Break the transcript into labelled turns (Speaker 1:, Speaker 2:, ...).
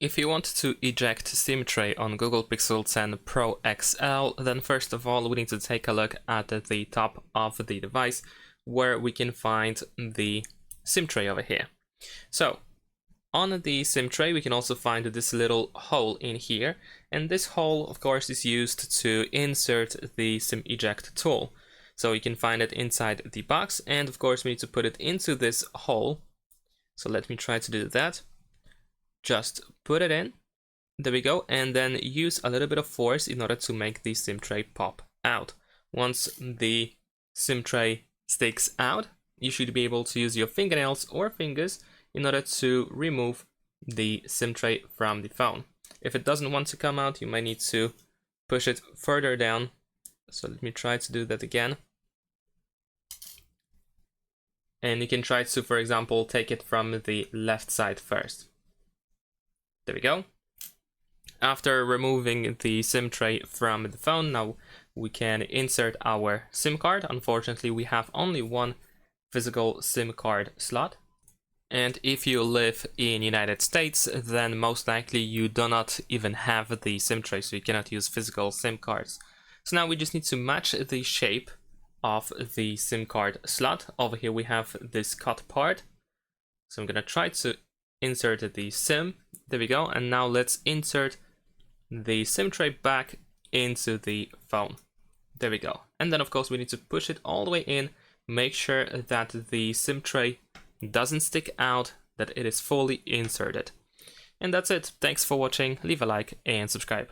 Speaker 1: If you want to eject SIM tray on Google Pixel 10 Pro XL, then first of all we need to take a look at the top of the device where we can find the SIM tray over here. So on the SIM tray we can also find this little hole in here, and this hole of course is used to insert the SIM eject tool. So you can find it inside the box, and of course we need to put it into this hole. So let me try to do that. Just put it in, there we go, and then use a little bit of force in order to make the SIM tray pop out. Once the SIM tray sticks out, you should be able to use your fingernails or fingers in order to remove the SIM tray from the phone. If it doesn't want to come out, you might need to push it further down. So let me try to do that again. And you can try to, for example, take it from the left side first. There we go. After removing the SIM tray from the phone, now we can insert our SIM card. Unfortunately, we have only one physical SIM card slot. And if you live in United States, then most likely you do not even have the SIM tray, so you cannot use physical SIM cards. So now we just need to match the shape of the SIM card slot. Over here we have this cut part. So I'm gonna try to insert the SIM. There we go. And now let's insert the SIM tray back into the phone. There we go. And then of course we need to push it all the way in. Make sure that the SIM tray doesn't stick out, that it is fully inserted. And that's it. Thanks for watching. Leave a like and subscribe.